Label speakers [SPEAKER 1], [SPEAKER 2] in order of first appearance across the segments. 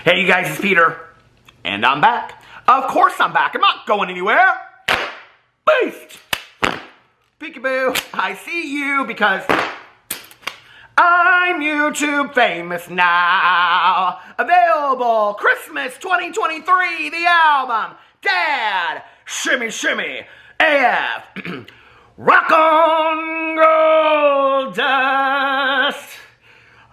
[SPEAKER 1] Hey, you guys, it's Peter, and I'm back. Of course I'm back. I'm not going anywhere. Beast! Peekaboo, I see you because I'm YouTube famous now. Available Christmas 2023, the album, Dad, Shimmy Shimmy, AF, Rock on Gold Dust.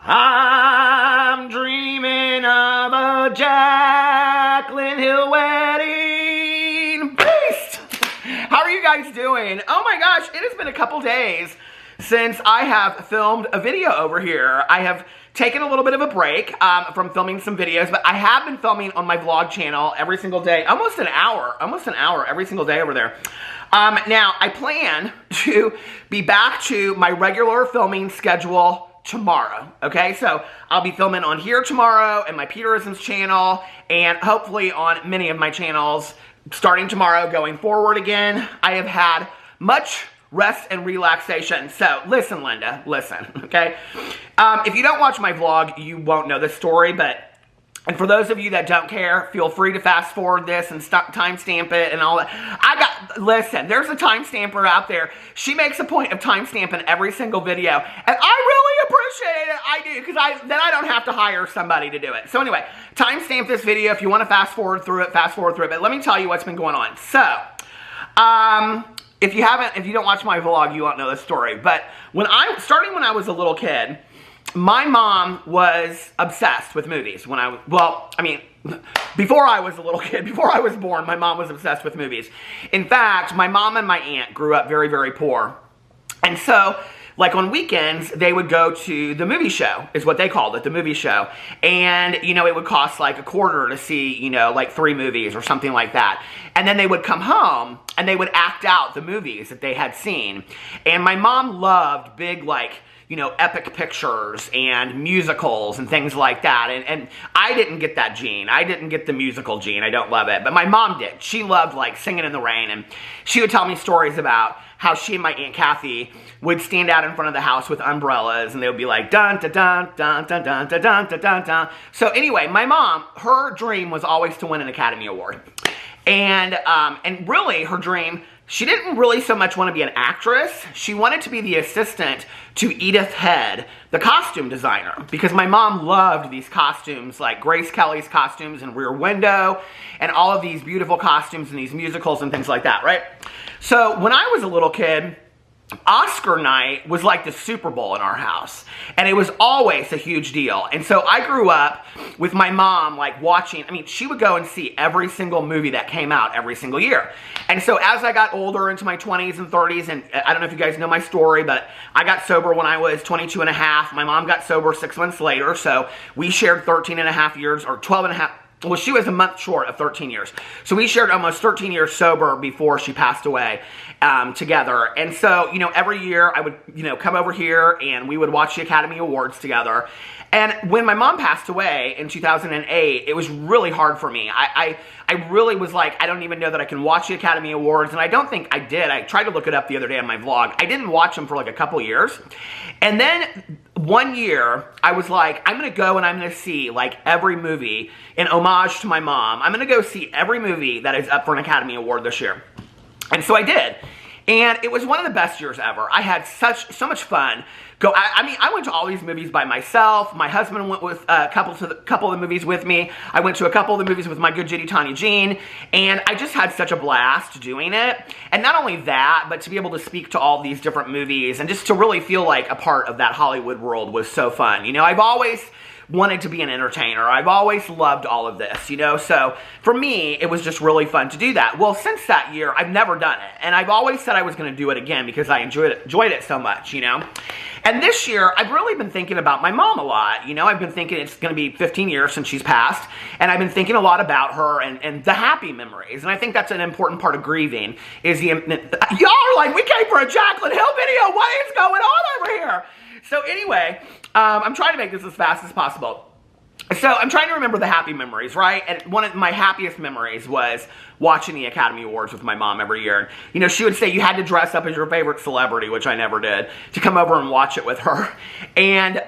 [SPEAKER 1] I'm dreaming of a Jaclyn Hill wedding. Beast! How are you guys doing? Oh my gosh, it has been a couple days since I have filmed a video over here. I have taken a little bit of a break from filming some videos, but I have been filming on my vlog channel every single day, almost an hour every single day over there. Now, I plan to be back to my regular filming schedule tomorrow, okay? So I'll be filming on here tomorrow and my Peterisms channel, and hopefully on many of my channels starting tomorrow going forward again. I have had much rest and relaxation. So listen, Linda, listen, okay? If you don't watch my vlog, you won't know this story, and for those of you that don't care, feel free to fast forward this and timestamp it and all that. Listen, there's a timestamper out there. She makes a point of timestamping every single video, and I really appreciate it. I do, because then I don't have to hire somebody to do it. So anyway, timestamp this video if you want to fast forward through it, but let me tell you what's been going on. So, if you don't watch my vlog, you won't know this story. But starting when I was a little kid, my mom was obsessed with movies. Before I was a little kid, before I was born, my mom was obsessed with movies. In fact, my mom and my aunt grew up very, very poor. And so, like on weekends, they would go to the movie show, is what they called it, the movie show. And, it would cost like $1 to see, like 3 movies or something like that. And then they would come home and they would act out the movies that they had seen. And my mom loved big, epic pictures and musicals and things like that. And I didn't get that gene. I didn't get the musical gene. I don't love it. But my mom did. She loved, Singing in the Rain. And she would tell me stories about how she and my Aunt Kathy would stand out in front of the house with umbrellas, and they would be like, dun, dun, dun, dun, dun, dun, dun, dun, dun, dun, dun. So anyway, my mom, her dream was always to win an Academy Award. And really, her dream, she didn't really so much want to be an actress. She wanted to be the assistant to Edith Head, the costume designer, because my mom loved these costumes, like Grace Kelly's costumes in Rear Window, and all of these beautiful costumes in these musicals and things like that, right? So when I was a little kid, Oscar night was like the Super Bowl in our house, and it was always a huge deal. And so I grew up with my mom watching. She would go and see every single movie that came out every single year. And so as I got older into my 20s and 30s, and I don't know if you guys know my story, but I got sober when I was 22 and a half. My mom got sober 6 months later, so we shared 13 and a half years, or 12 and a half. Well, she was a month short of 13 years. So we shared almost 13 years sober before she passed away together. And so, every year I would, come over here and we would watch the Academy Awards together. And when my mom passed away in 2008, it was really hard for me. I really was like, I don't even know that I can watch the Academy Awards, and I don't think I did. I tried to look it up the other day on my vlog. I didn't watch them for a couple years. And then one year, I was like, I'm going to go and I'm going to see every movie in homage to my mom. I'm going to go see every movie that is up for an Academy Award this year. And so I did. And it was one of the best years ever. I had so much fun. I went to all these movies by myself. My husband went with a couple of the movies with me. I went to a couple of the movies with my good Judy Tanya Jean, and I just had such a blast doing it. And not only that, but to be able to speak to all these different movies and just to really feel like a part of that Hollywood world was so fun. I've always wanted to be an entertainer. I've always loved all of this, so for me, it was just really fun to do that. Well, since that year, I've never done it, and I've always said I was going to do it again because I enjoyed it so much, And this year, I've really been thinking about my mom a lot, I've been thinking it's going to be 15 years since she's passed, and I've been thinking a lot about her and the happy memories, and I think that's an important part of grieving, is y'all are like, we came for a Jaclyn Hill video, what is going on over here? So anyway, I'm trying to make this as fast as possible. So I'm trying to remember the happy memories, right? And one of my happiest memories was watching the Academy Awards with my mom every year. She would say you had to dress up as your favorite celebrity, which I never did, to come over and watch it with her. And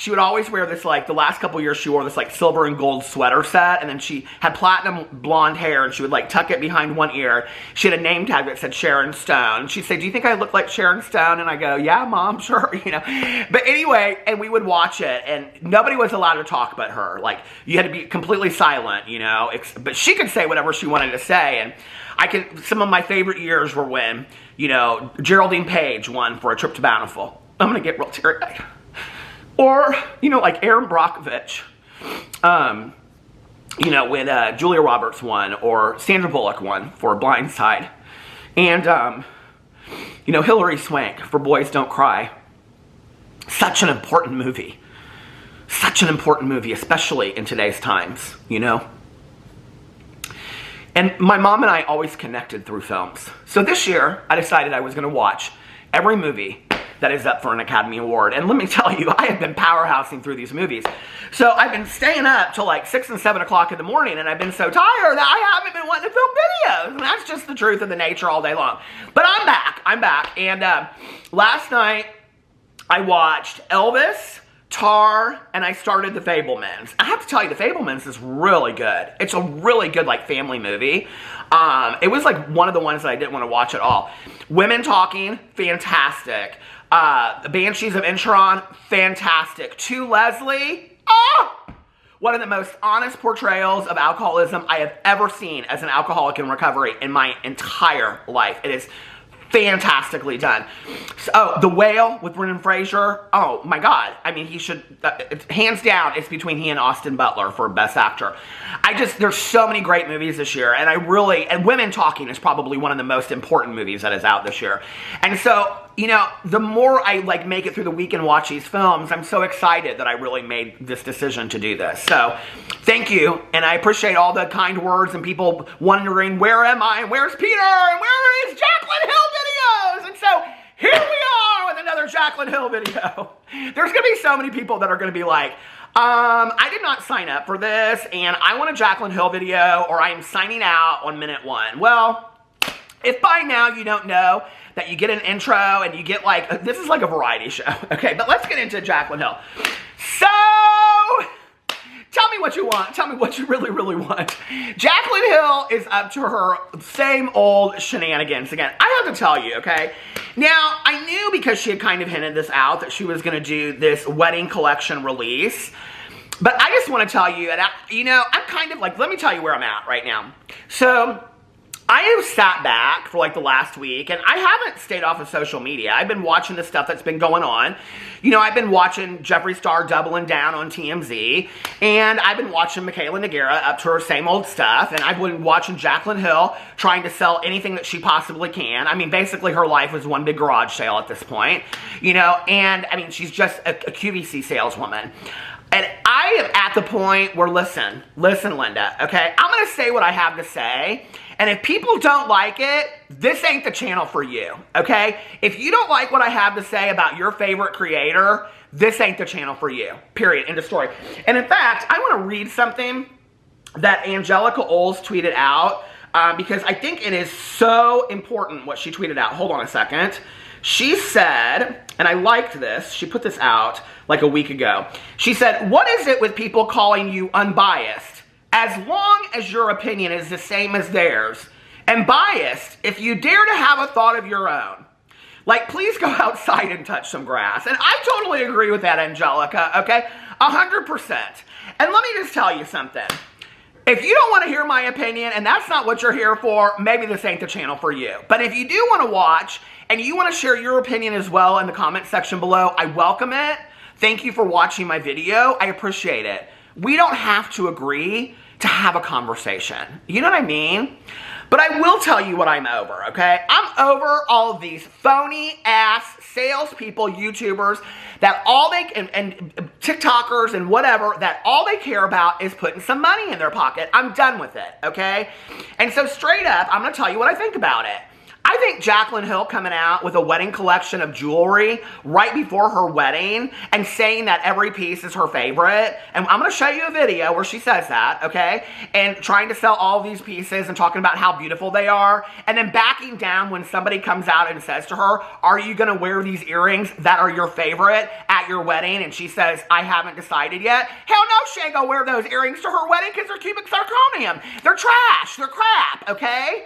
[SPEAKER 1] she would always wear this, like, the last couple years she wore this, like, silver and gold sweater set, and then she had platinum blonde hair, and she would, like, tuck it behind one ear. She had a name tag that said Sharon Stone. She'd say, do you think I look like Sharon Stone? And I go, yeah, Mom, sure, you know. But anyway, and we would watch it, and nobody was allowed to talk but her. Like, you had to be completely silent, you know, but she could say whatever she wanted to say, and some of my favorite years were when, you know, Geraldine Page won for A Trip to Bountiful. I'm gonna get real teary-eyed. Or, you know, like Aaron Brockovich, you know, when Julia Roberts won, or Sandra Bullock won for Blind Side. And, you know, Hilary Swank for Boys Don't Cry. Such an important movie. Such an important movie, especially in today's times, you know. And my mom and I always connected through films. So this year, I decided I was going to watch every movie that is up for an Academy Award. And let me tell you, I have been powerhousing through these movies. So I've been staying up till like 6 and 7 o'clock in the morning, and I've been so tired that I haven't been wanting to film videos. And that's just the truth of the nature all day long. But I'm back. And last night, I watched Elvis, Tar, and I started The Fabelmans. I have to tell you, The Fabelmans is really good. It's a really good, like, family movie. It was, like, one of the ones that I didn't want to watch at all. Women Talking, fantastic. Banshees of Inisherin, fantastic. To Leslie, one of the most honest portrayals of alcoholism I have ever seen as an alcoholic in recovery in my entire life. It is fantastically done. So, The Whale with Brendan Fraser. Oh my God. I mean, he should, hands down, it's between he and Austin Butler for Best Actor. There's so many great movies this year, and and Women Talking is probably one of the most important movies that is out this year. And so, you know, the more I, like, make it through the week and watch these films, I'm so excited that I really made this decision to do this. So, thank you, and I appreciate all the kind words and people wondering, where am I, and where's Peter, and where is Jaclyn Hill videos? And so, here we are with another Jaclyn Hill video. There's going to be so many people that are going to be like, I did not sign up for this, and I want a Jaclyn Hill video, or I am signing out on minute 1. Well, if by now you don't know that you get an intro and you get, like, this is like a variety show, okay? But let's get into Jaclyn Hill. So, tell me what you want. Tell me what you really, really want. Jaclyn Hill is up to her same old shenanigans again. I have to tell you, okay? Now, I knew, because she had kind of hinted this out, that she was going to do this wedding collection release. But I just want to tell you, and you know, I'm kind of like, let me tell you where I'm at right now. So, I have sat back for like the last week, and I haven't stayed off of social media. I've been watching the stuff that's been going on. You know, I've been watching Jeffree Star doubling down on TMZ, and I've been watching Michaela Nogueira up to her same old stuff, and I've been watching Jaclyn Hill trying to sell anything that she possibly can. I mean, basically her life was one big garage sale at this point, you know, and I mean, she's just a QVC saleswoman. And I am at the point where, listen, Linda, okay? I'm going to say what I have to say. And if people don't like it, this ain't the channel for you, okay? If you don't like what I have to say about your favorite creator, this ain't the channel for you, period, end of story. And in fact, I want to read something that Angelica Oles tweeted out because I think it is so important what she tweeted out. Hold on a second. She said, and I liked this, she put this out like a week ago. She said, what is it with people calling you unbiased? As long as your opinion is the same as theirs, and biased if you dare to have a thought of your own. Like, please go outside and touch some grass. And I totally agree with that, Angelica, okay? 100%. And let me just tell you something. If you don't want to hear my opinion, and that's not what you're here for, maybe this ain't the channel for you. But if you do want to watch, and you want to share your opinion as well in the comment section below, I welcome it. Thank you for watching my video. I appreciate it. We don't have to agree to have a conversation. You know what I mean? But I will tell you what I'm over, okay? I'm over all of these phony-ass salespeople, YouTubers, that all they, and TikTokers and whatever, that all they care about is putting some money in their pocket. I'm done with it, okay? And so straight up, I'm going to tell you what I think about it. I think Jaclyn Hill coming out with a wedding collection of jewelry right before her wedding and saying that every piece is her favorite, and I'm going to show you a video where she says that, okay, and trying to sell all these pieces and talking about how beautiful they are, and then backing down when somebody comes out and says to her, are you going to wear these earrings that are your favorite at your wedding? And she says, I haven't decided yet. Hell no, she ain't going to wear those earrings to her wedding because they're cubic zirconium. They're trash. They're crap, okay?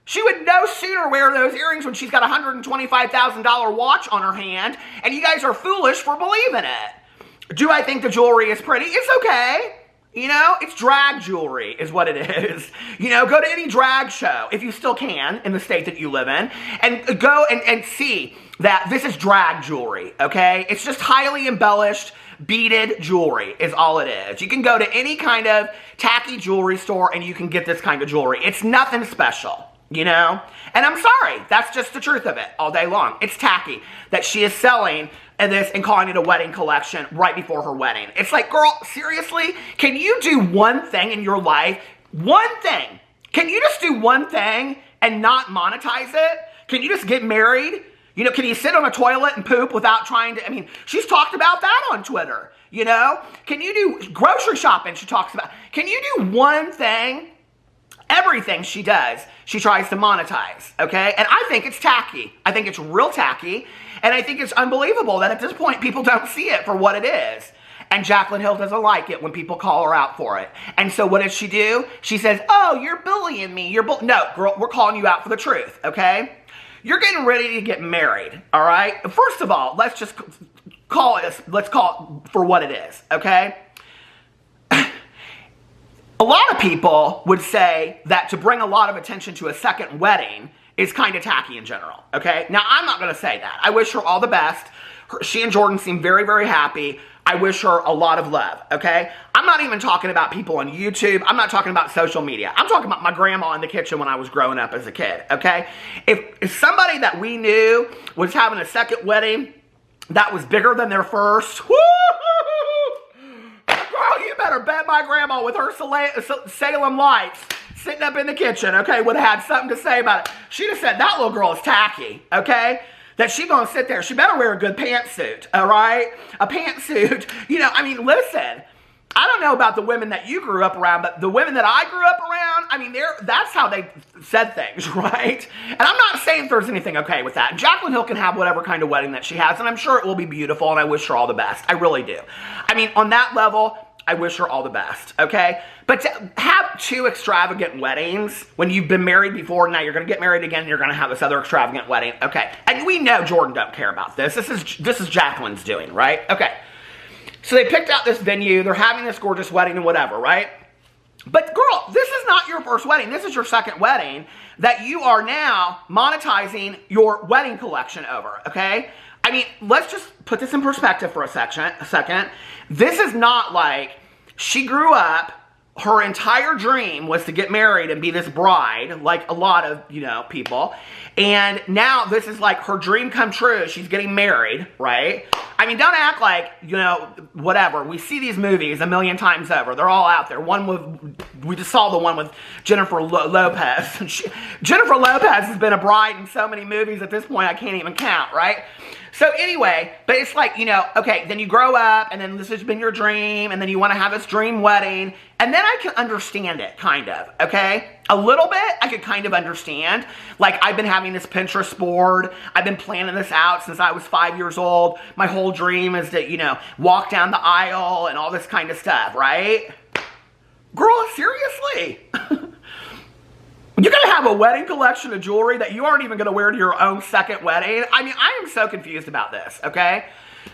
[SPEAKER 1] She would no sooner wear those earrings when she's got a $125,000 watch on her hand, and you guys are foolish for believing it. Do I think the jewelry is pretty? It's okay. You know, it's drag jewelry is what it is. You know, go to any drag show, if you still can, in the state that you live in, and go and see that this is drag jewelry, okay? It's just highly embellished, beaded jewelry is all it is. You can go to any kind of tacky jewelry store and you can get this kind of jewelry. It's nothing special. You know? And I'm sorry, that's just the truth of it all day long. It's tacky that she is selling this and calling it a wedding collection right before her wedding. It's like, girl, seriously? Can you do one thing in your life? One thing. Can you just do one thing and not monetize it? Can you just get married? You know, can you sit on a toilet and poop without trying to, I mean, she's talked about that on Twitter, you know? Can you do grocery shopping, she talks about. Can you do one thing? Everything she does, she tries to monetize, okay? And I think it's tacky. I think it's real tacky, and I think it's unbelievable that at this point people don't see it for what it is. And Jaclyn Hill doesn't like it when people call her out for it. And so what does she do? She says, oh, you're bullying me. No, girl, we're calling you out for the truth, okay? You're getting ready to get married, all right? First of all, let's call it for what it is, okay? A lot of people would say that to bring a lot of attention to a second wedding is kind of tacky in general, okay? Now, I'm not going to say that. I wish her all the best. She and Jordan seem very, very happy. I wish her a lot of love, okay? I'm not even talking about people on YouTube. I'm not talking about social media. I'm talking about my grandma in the kitchen when I was growing up as a kid, okay? If somebody that we knew was having a second wedding that was bigger than their first, woo! Girl, you better bet my grandma with her Salem lights sitting up in the kitchen, okay, would have had something to say about it. She'd have said, that little girl is tacky, okay? That she gonna sit there. She better wear a good pantsuit, all right? A pantsuit. You know, I mean, listen. I don't know about the women that you grew up around, but the women that I grew up around, I mean, that's how they said things, right? And I'm not saying there's anything okay with that. Jaclyn Hill can have whatever kind of wedding that she has, and I'm sure it will be beautiful, and I wish her all the best. I really do. I mean, on that level, I wish her all the best, okay? But to have two extravagant weddings when you've been married before, now you're going to get married again, and you're going to have this other extravagant wedding, okay? And we know Jordan don't care about this. This is Jaclyn's doing, right? Okay. So they picked out this venue. They're having this gorgeous wedding and whatever, right? But girl, this is not your first wedding. This is your second wedding that you are now monetizing your wedding collection over, okay? I mean, let's just put this in perspective for a second. This is not like she grew up, her entire dream was to get married and be this bride, like a lot of, you know, people. And now this is like her dream come true. She's getting married, right? I mean, don't act like, you know, whatever. We see these movies a million times over. They're all out there. We just saw the one with Jennifer Lopez. Jennifer Lopez has been a bride in so many movies at this point I can't even count, right? So anyway, but it's like, you know, okay, then you grow up, and then this has been your dream, and then you want to have this dream wedding, and then I can understand it, kind of, okay? A little bit, I could kind of understand. Like, I've been having this Pinterest board. I've been planning this out since I was 5 years old. My whole dream is to, you know, walk down the aisle and all this kind of stuff, right? Girl, seriously? You're going to have a wedding collection of jewelry that you aren't even going to wear to your own second wedding? I mean, I am so confused about this, okay?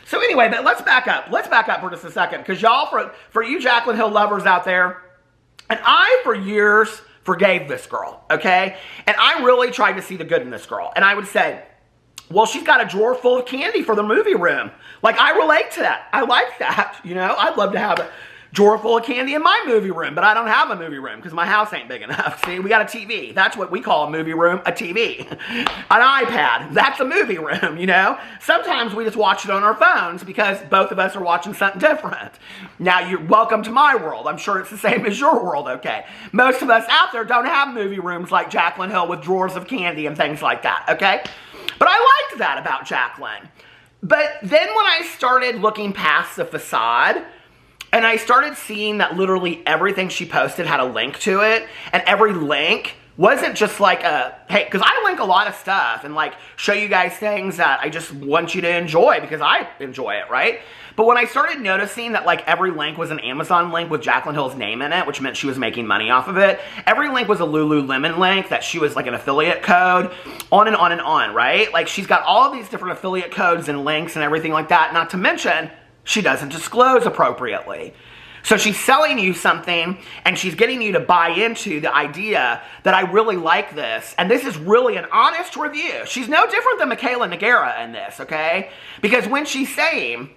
[SPEAKER 1] So anyway, but let's back up. Let's back up for just a second. Because y'all, for you Jaclyn Hill lovers out there, and I, for years, forgave this girl, okay? And I really tried to see the good in this girl. And I would say, well, she's got a drawer full of candy for the movie room. Like, I relate to that. I like that, you know? I'd love to have drawer full of candy in my movie room, but I don't have a movie room because my house ain't big enough. See, we got a TV. That's what we call a movie room, a TV. An iPad, that's a movie room, you know? Sometimes we just watch it on our phones because both of us are watching something different. Now, you're welcome to my world. I'm sure it's the same as your world, okay? Most of us out there don't have movie rooms like Jaclyn Hill with drawers of candy and things like that, okay? But I liked that about Jaclyn. But then when I started looking past the facade, and I started seeing that literally everything she posted had a link to it, and every link wasn't just like a, hey, because I link a lot of stuff and like show you guys things that I just want you to enjoy because I enjoy it, right? But when I started noticing that like every link was an Amazon link with Jaclyn Hill's name in it, which meant she was making money off of it, every link was a Lululemon link that she was like an affiliate code, on and on and on, right? Like she's got all of these different affiliate codes and links and everything like that, not to mention she doesn't disclose appropriately. So she's selling you something and she's getting you to buy into the idea that I really like this. And this is really an honest review. She's no different than Michaela Nagara in this, okay? Because when she's saying,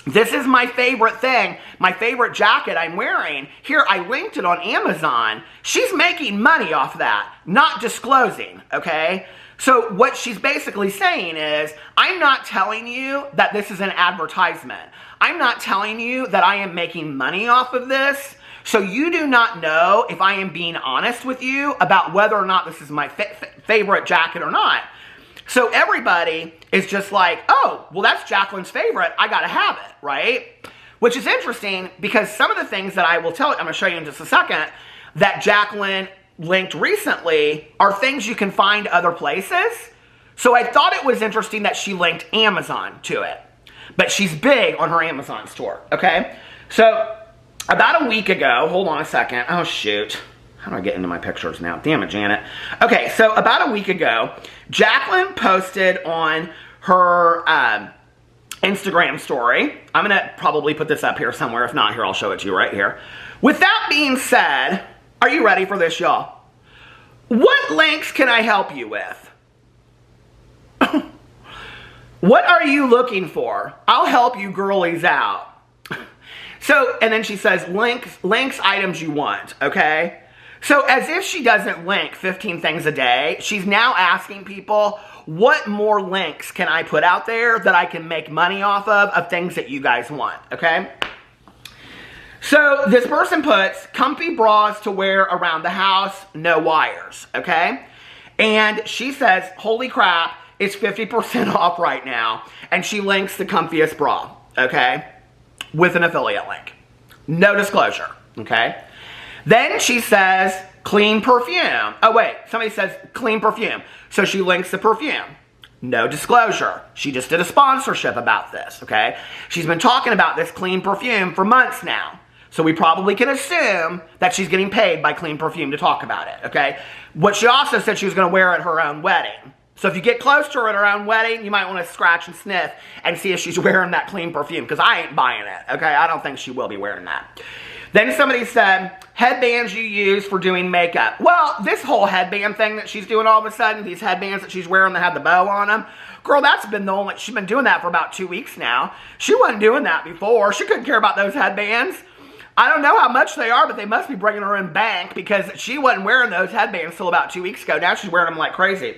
[SPEAKER 1] this is my favorite thing, my favorite jacket I'm wearing, here I linked it on Amazon, she's making money off that, not disclosing, okay? So what she's basically saying is, I'm not telling you that this is an advertisement. I'm not telling you that I am making money off of this, so you do not know if I am being honest with you about whether or not this is my favorite jacket or not. So everybody is just like, oh, well that's Jaclyn's favorite, I gotta have it, right? Which is interesting because some of the things that I will tell you, I'm gonna show you in just a second, that Jaclyn linked recently are things you can find other places. So I thought it was interesting that she linked Amazon to it. But she's big on her Amazon store, okay? So about a week ago, hold on a second. Oh, shoot. How do I get into my pictures now? Damn it, Janet. Okay, so about a week ago, Jaclyn posted on her Instagram story. I'm going to probably put this up here somewhere. If not, here, I'll show it to you right here. With that being said, are you ready for this, y'all? What links can I help you with? What are you looking for? I'll help you girlies out. So, and then she says, links items you want, okay? So as if she doesn't link 15 things a day, she's now asking people, what more links can I put out there that I can make money off of things that you guys want, okay? So this person puts comfy bras to wear around the house, no wires, okay? And she says, holy crap, it's 50% off right now. And she links the comfiest bra, okay? With an affiliate link. No disclosure, okay? Then she says, clean perfume. Oh wait, somebody says clean perfume. So she links the perfume. No disclosure. She just did a sponsorship about this, okay? She's been talking about this clean perfume for months now. So we probably can assume that she's getting paid by Clean Perfume to talk about it, okay? What she also said she was going to wear at her own wedding. So if you get close to her at her own wedding, you might want to scratch and sniff and see if she's wearing that Clean Perfume, because I ain't buying it, okay? I don't think she will be wearing that. Then somebody said, headbands you use for doing makeup. Well, this whole headband thing that she's doing all of a sudden, these headbands that she's wearing that have the bow on them, girl, that's been the only, she's been doing that for about 2 weeks now. She wasn't doing that before. She couldn't care about those headbands. I don't know how much they are, but they must be bringing her in bank, because she wasn't wearing those headbands till about 2 weeks ago. Now she's wearing them like crazy.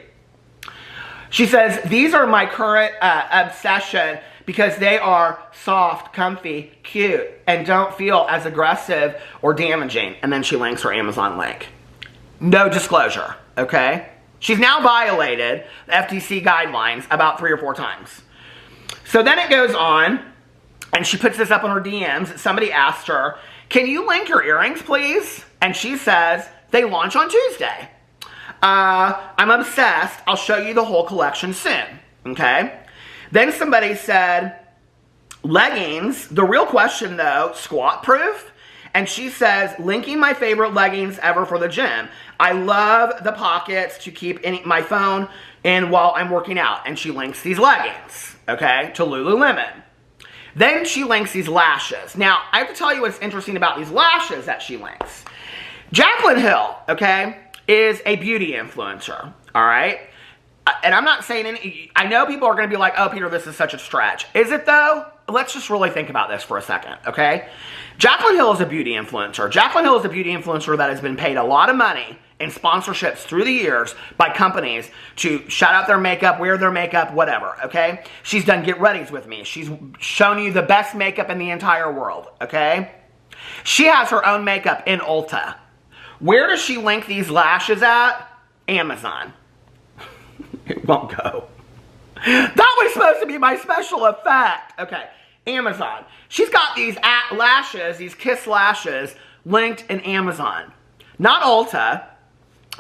[SPEAKER 1] She says, these are my current obsession because they are soft, comfy, cute, and don't feel as aggressive or damaging. And then she links her Amazon link. No disclosure, okay? She's now violated the FTC guidelines about 3 or 4 times. So then it goes on, and she puts this up on her DMs. Somebody asked her, can you link your earrings, please? And she says, they launch on Tuesday. I'm obsessed. I'll show you the whole collection soon, okay? Then somebody said, leggings, the real question though, squat proof? And she says, linking my favorite leggings ever for the gym. I love the pockets to keep my phone in while I'm working out. And she links these leggings, okay, to Lululemon. Then she links these lashes. Now, I have to tell you what's interesting about these lashes that she links. Jaclyn Hill, okay, is a beauty influencer, all right? And I'm not saying any, I know people are going to be like, oh, Peter, this is such a stretch. Is it though? let's just really think about this for a second, okay? Jaclyn Hill is a beauty influencer. Jaclyn Hill is a beauty influencer that has been paid a lot of money in sponsorships through the years by companies to shout out their makeup, wear their makeup, whatever, okay? She's done get readies with me. She's shown you the best makeup in the entire world, okay? She has her own makeup in Ulta. Where does she link these lashes at? Amazon. It won't go. That was supposed to be my special effect. Okay, Amazon. She's got these lashes, these Kiss lashes, linked in Amazon. Not Ulta,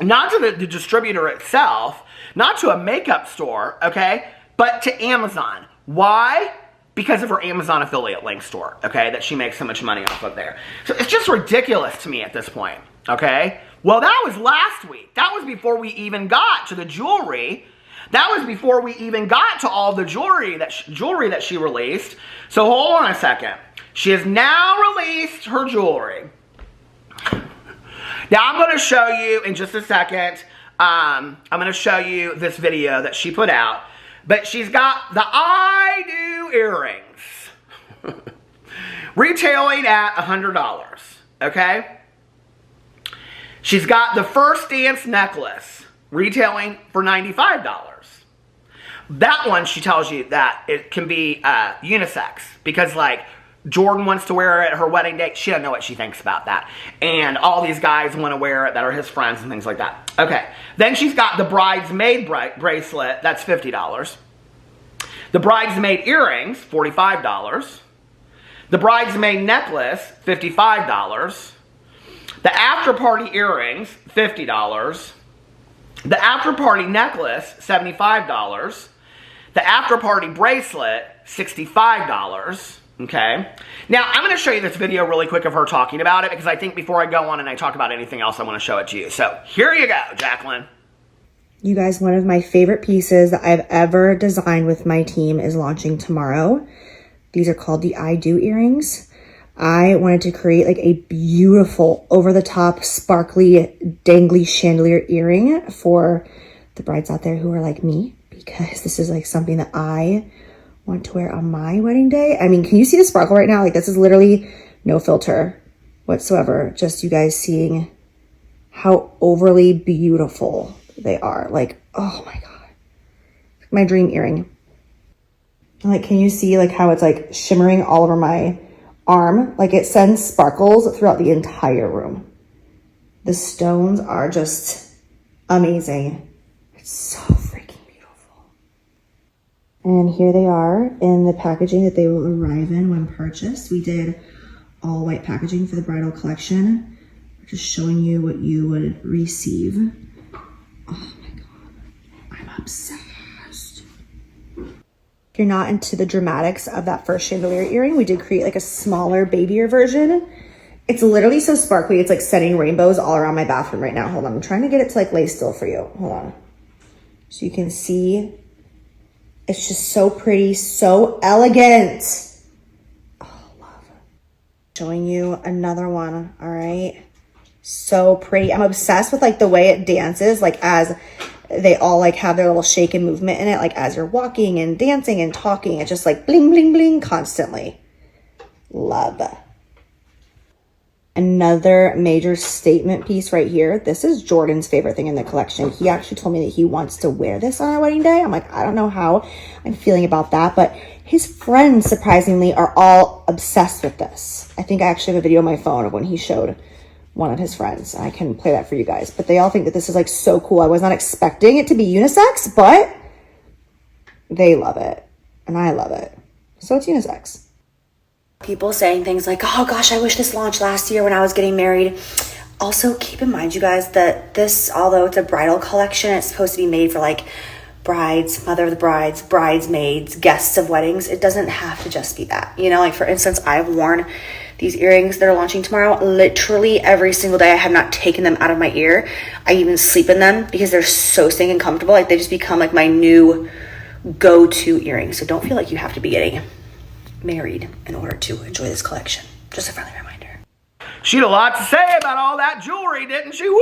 [SPEAKER 1] not to the distributor itself, not to a makeup store, okay, but to Amazon. Why? Because of her Amazon affiliate link store, okay, that she makes so much money off of there. So it's just ridiculous to me at this point, okay? Well, that was last week. That was before we even got to the jewelry. That was before we even got to all the jewelry that she released. So hold on a second. She has now released her jewelry. Now I'm going to show you in just a second. I'm going to show you this video that she put out. But she's got the I Do earrings. Retailing at $100. Okay? She's got the First Dance necklace. Retailing for $95. That one, she tells you that it can be unisex. Because, like, Jordan wants to wear it at her wedding day. She doesn't know what she thinks about that. And all these guys want to wear it that are his friends and things like that. Okay. Then she's got the bridesmaid bracelet. That's $50. The bridesmaid earrings, $45. The bridesmaid necklace, $55. The after party earrings, $50. The after party necklace, $75. The after party bracelet, $65. Okay. Now, I'm going to show you this video really quick of her talking about it because I think before I go on and I talk about anything else, I want to show it to you. So, here you go, Jaclyn.
[SPEAKER 2] You guys, one of my favorite pieces that I've ever designed with my team is launching tomorrow. These are called the I Do earrings. I wanted to create like a beautiful over-the-top, sparkly, dangly chandelier earring for the brides out there who are like me, because this is like something that I want to wear on my wedding day. I mean, can you see the sparkle right now? Like, this is literally no filter whatsoever. Just you guys seeing how overly beautiful they are. Like, oh my God. My dream earring. Like, can you see like how it's like shimmering all over my arm? Like, it sends sparkles throughout the entire room. The stones are just amazing. It's so freaking beautiful. And here they are in the packaging that they will arrive in when purchased. We did all white packaging for the bridal collection. Just showing you what you would receive. Oh my God, I'm obsessed. If you're not into the dramatics of that first chandelier earring, we did create like a smaller, babier version. It's literally so sparkly. It's like sending rainbows all around my bathroom right now. Hold on, I'm trying to get it to like lay still for you. Hold on. So you can see, it's just so pretty, so elegant. Oh, love it. Showing you another one, all right? So pretty. I'm obsessed with like the way it dances, like as they all like have their little shake and movement in it, like as you're walking and dancing and talking. It's just like bling, bling, bling constantly. Love. Another major statement piece right here. This is Jordan's favorite thing in the collection. He actually told me that he wants to wear this on our wedding day. I'm like, I don't know how I'm feeling about that, but his friends surprisingly are all obsessed with this. I think I actually have a video on my phone of when he showed one of his friends. I can play that for you guys, but they all think that this is like so cool. I was not expecting it to be unisex, but they love it and I love it. So it's unisex. People saying things like, oh gosh, I wish this launched last year when I was getting married. Also, keep in mind, you guys, that this, although it's a bridal collection, it's supposed to be made for like brides, mother of the brides, bridesmaids, guests of weddings. It doesn't have to just be that. You know, like for instance, I've worn these earrings that are launching tomorrow literally every single day. I have not taken them out of my ear. I even sleep in them because they're so stinking comfortable. Like, they just become like my new go-to earrings. So don't feel like you have to be getting married in order to enjoy this collection. Just a friendly reminder.
[SPEAKER 1] She had a lot to say about all that jewelry, didn't she? Woo!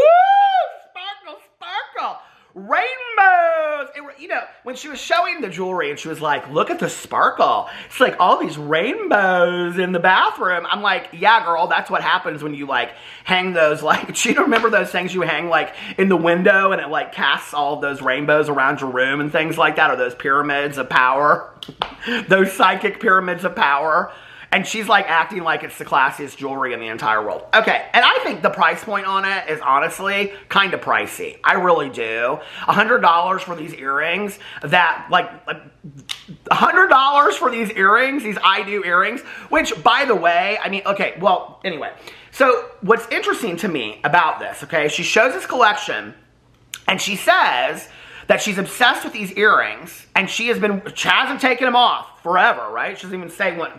[SPEAKER 1] Sparkle, sparkle. rainbows. You know, when she was showing the jewelry and she was like, look at the sparkle. It's like all these rainbows in the bathroom. I'm like, yeah, girl, that's what happens when you like hang those, like, do you remember those things you hang like in the window and it like casts all of those rainbows around your room and things like that, or those pyramids of power, those psychic pyramids of power. And she's like acting like it's the classiest jewelry in the entire world. Okay, and I think the price point on it is honestly kind of pricey. I really do. $100 for these earrings that, like, $100 for these earrings, these I Do earrings, which, by the way, I mean, okay, well, anyway. So what's interesting to me about this, okay, she shows this collection and she says that she's obsessed with these earrings, and she hasn't taken them off forever, right? She doesn't even say when.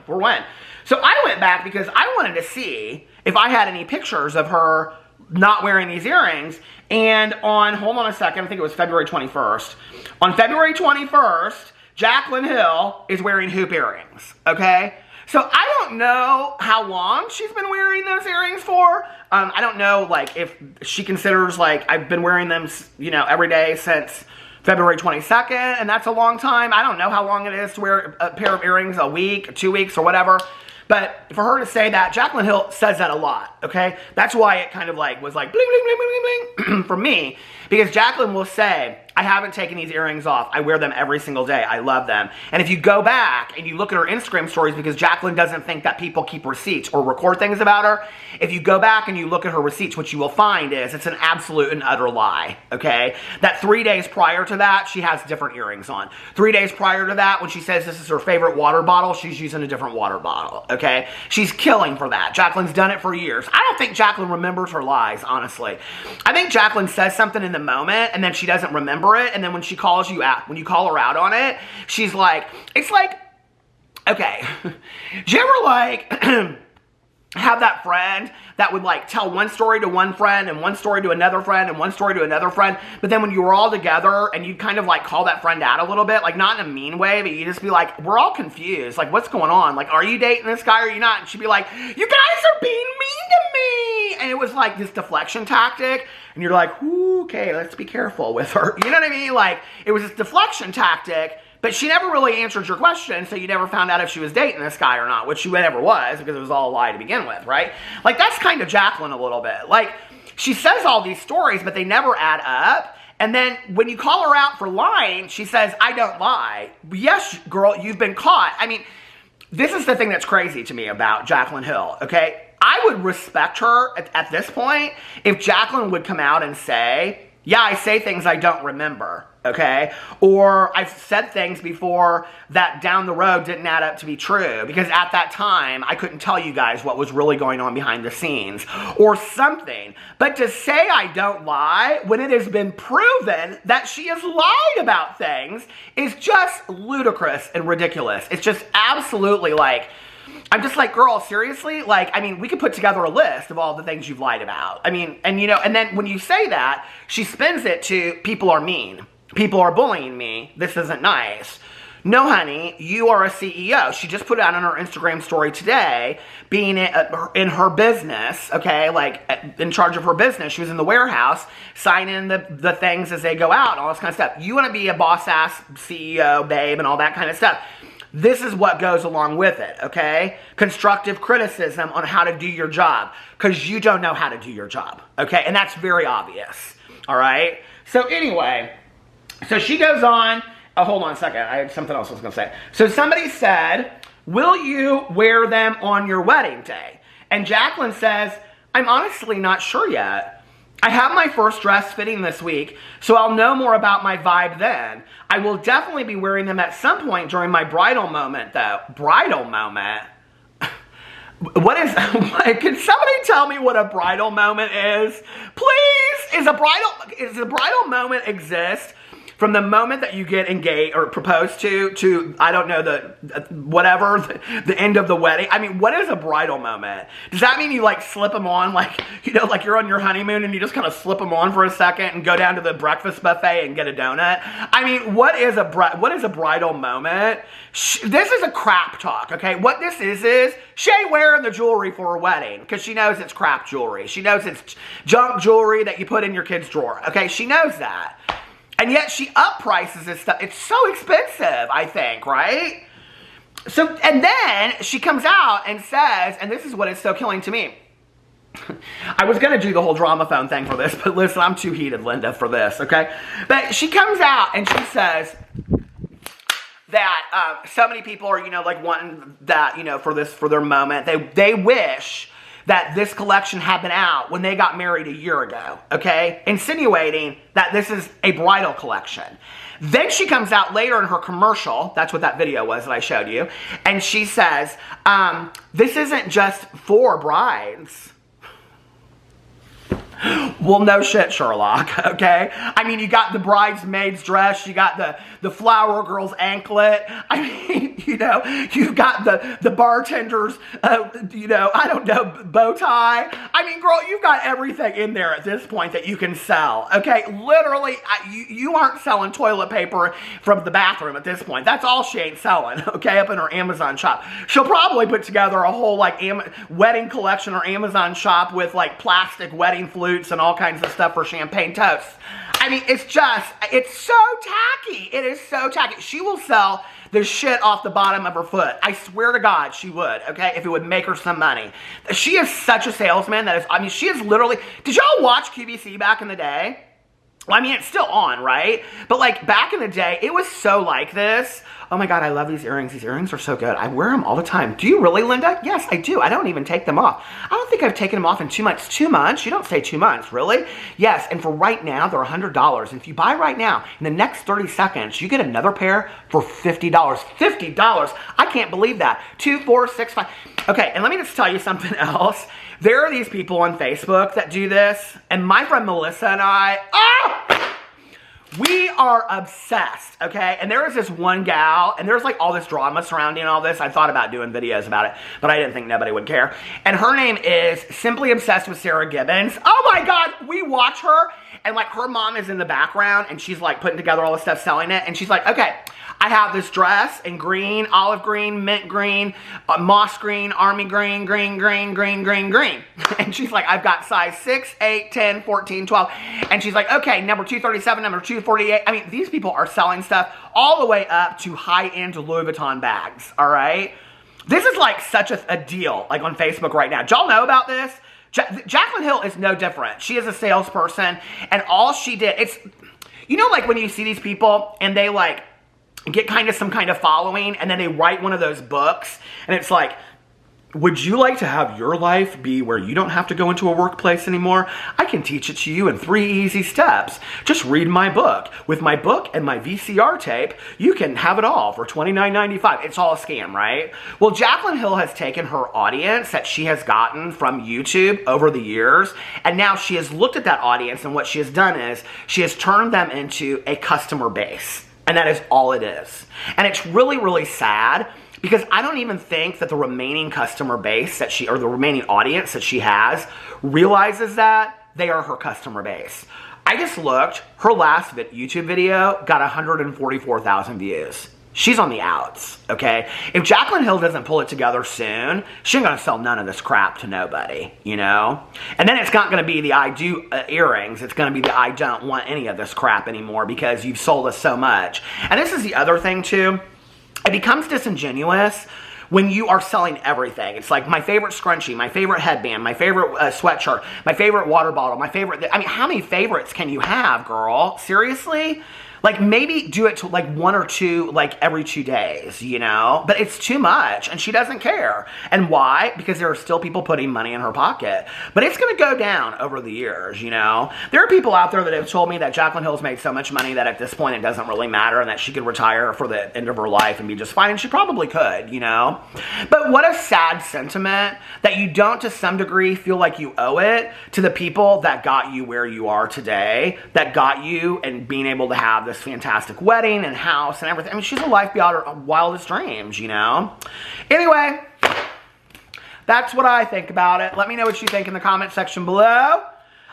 [SPEAKER 1] So I went back because I wanted to see if I had any pictures of her not wearing these earrings, and hold on a second, I think it was February 21st. On February 21st, Jaclyn Hill is wearing hoop earrings, okay? So I don't know how long she's been wearing those earrings for. I don't know, like, if she considers, like, I've been wearing them, you know, every day since February 22nd, and that's a long time. I don't know how long it is to wear a pair of earrings, a week, 2 weeks, or whatever. But for her to say that, Jaclyn Hill says that a lot, okay? That's why it kind of like was like bling, bling, bling, bling, bling, bling for me. Because Jaclyn will say, I haven't taken these earrings off. I wear them every single day. I love them. And if you go back and you look at her Instagram stories, because Jaclyn doesn't think that people keep receipts or record things about her, if you go back and you look at her receipts, what you will find is it's an absolute and utter lie, okay? That 3 days prior to that, she has different earrings on. 3 days prior to that, when she says this is her favorite water bottle, she's using a different water bottle, okay? She's killing for that. Jaclyn's done it for years. I don't think Jaclyn remembers her lies, honestly. I think Jaclyn says something in the moment and then she doesn't remember it, and then when she calls you out, when you call her out on it, she's like, it's like, okay, do you ever like have that friend that would like tell one story to one friend and one story to another friend and one story to another friend, but then when you were all together and you'd kind of like call that friend out a little bit, like not in a mean way, but you just be like, we're all confused, like what's going on, like are you dating this guy or are you not? And she'd be like, you guys are being mean to me, and it was like this deflection tactic, and you're like, ooh, okay, let's be careful with her, you know what I mean? Like it was this deflection tactic. But she never really answered your question, so you never found out if she was dating this guy or not, which she never was, because it was all a lie to begin with, right? Like, that's kind of Jaclyn a little bit. Like, she says all these stories, but they never add up. And then when you call her out for lying, she says, I don't lie. Yes, girl, you've been caught. I mean, this is the thing that's crazy to me about Jaclyn Hill, okay? I would respect her at this point if Jaclyn would come out and say, yeah, I say things I don't remember, okay? Or I've said things before that down the road didn't add up to be true, because at that time, I couldn't tell you guys what was really going on behind the scenes, or something. But to say I don't lie when it has been proven that she has lied about things is just ludicrous and ridiculous. It's just absolutely like, I'm just like, girl, seriously? Like, I mean, we could put together a list of all the things you've lied about. I mean, and you know, and then when you say that, she spins it to, people are mean. People are bullying me. This isn't nice. No, honey, you are a CEO. She just put it out on her Instagram story today, being in her business, okay, like in charge of her business. She was in the warehouse, signing the things as they go out and all this kind of stuff. You want to be a boss-ass CEO, babe, and all that kind of stuff. This is what goes along with it, okay? Constructive criticism on how to do your job, because you don't know how to do your job, okay? And that's very obvious, all right? So anyway, so she goes on. Oh, hold on a second. I had something else I was going to say. So somebody said, will you wear them on your wedding day? And Jaclyn says, I'm honestly not sure yet. I have my first dress fitting this week, so I'll know more about my vibe then. I will definitely be wearing them at some point during my bridal moment, though. Bridal moment? What is, can somebody tell me what a bridal moment is? Please? Is a bridal moment exist from the moment that you get engaged or proposed to I don't know, the end of the wedding? I mean, what is a bridal moment? Does that mean you like slip them on, like, you know, like you're on your honeymoon and you just kind of slip them on for a second and go down to the breakfast buffet and get a donut? I mean, what is a bridal moment? This is a crap talk, okay? What this is Shay wearing the jewelry for her wedding because she knows it's crap jewelry. She knows it's junk jewelry that you put in your kid's drawer, okay? She knows that. And yet she up prices this stuff. It's so expensive, I think, right? So, and then she comes out and says, and this is what is so killing to me. I was going to do the whole drama phone thing for this, but listen, I'm too heated, Linda, for this, okay? But she comes out and she says that so many people are, like wanting that, for their moment. They wish that this collection had been out when they got married a year ago, okay? Insinuating that this is a bridal collection. Then she comes out later in her commercial, that's what that video was that I showed you, and she says, this isn't just for brides. Well, no shit, Sherlock, okay? I mean, you got the bridesmaid's dress, you got the flower girl's anklet, I mean, you've got the bartender's, I don't know, bow tie. I mean, girl, you've got everything in there at this point that you can sell, okay? Literally, you aren't selling toilet paper from the bathroom at this point. That's all she ain't selling, okay, up in her Amazon shop. She'll probably put together a whole, like, wedding collection or Amazon shop with, like, plastic wedding flutes and all kinds of stuff for champagne toasts. I mean, it's so tacky. It is so tacky. She will sell the shit off the bottom of her foot. I swear to God she would, okay, if it would make her some money. She is such a salesman that is, I mean, she is literally, did y'all watch QVC back in the day? Well, I mean, it's still on, right? But like back in the day, it was so like this. Oh my God, I love these earrings. These earrings are so good. I wear them all the time. Do you really, Linda? Yes, I do. I don't even take them off. I don't think I've taken them off in 2 months. 2 months? You don't say 2 months, really? Yes, and for right now, they're $100. And if you buy right now, in the next 30 seconds, you get another pair for $50. $50! I can't believe that. 2, 4, 6, 5. Okay, and let me just tell you something else. There are these people on Facebook that do this, and my friend Melissa and I, we are obsessed, okay? And there is this one gal, and there's like all this drama surrounding all this. I thought about doing videos about it, but I didn't think nobody would care. And her name is Simply Obsessed with Sarah Gibbons. Oh my God, we watch her, and like her mom is in the background, and she's like putting together all the stuff, selling it, and she's like, okay, I have this dress in green, olive green, mint green, moss green, army green, green. And she's like, I've got size 6, 8, 10, 14, 12. And she's like, okay, number 237, number 248. I mean, these people are selling stuff all the way up to high-end Louis Vuitton bags, all right? This is like such a deal, like on Facebook right now. Do y'all know about this? Jaclyn Hill is no different. She is a salesperson, and all she did, it's, like when you see these people and they like, get kind of some kind of following, and then they write one of those books, and it's like, would you like to have your life be where you don't have to go into a workplace anymore? I can teach it to you in 3 easy steps. Just read my book. With my book and my VCR tape, you can have it all for $29.95. It's all a scam, right? Well, Jaclyn Hill has taken her audience that she has gotten from YouTube over the years, and now she has looked at that audience, and what she has done is she has turned them into a customer base. And that is all it is. And it's really, really sad because I don't even think that the remaining customer base that or the remaining audience that she has realizes that they are her customer base. I just looked, her last YouTube video got 144,000 views. She's on the outs, okay? If Jaclyn Hill doesn't pull it together soon, she ain't gonna sell none of this crap to nobody, And then it's not gonna be the I do earrings, it's gonna be the I don't want any of this crap anymore because you've sold us so much. And this is the other thing too, it becomes disingenuous when you are selling everything. It's like my favorite scrunchie, my favorite headband, my favorite sweatshirt, my favorite water bottle, my favorite, I mean, how many favorites can you have, girl? Seriously? Like, maybe do it to, like, 1 or 2, like, every 2 days, But it's too much, and she doesn't care. And why? Because there are still people putting money in her pocket. But it's going to go down over the years, There are people out there that have told me that Jaclyn Hill's made so much money that at this point it doesn't really matter and that she could retire for the end of her life and be just fine. And she probably could, But what a sad sentiment that you don't, to some degree, feel like you owe it to the people that got you where you are today, that got you and being able to have this fantastic wedding and house and everything. I mean, she's a life beyond her wildest dreams, Anyway, that's what I think about it. Let me know what you think in the comment section below.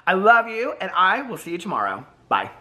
[SPEAKER 1] I love you, and I will see you tomorrow. Bye.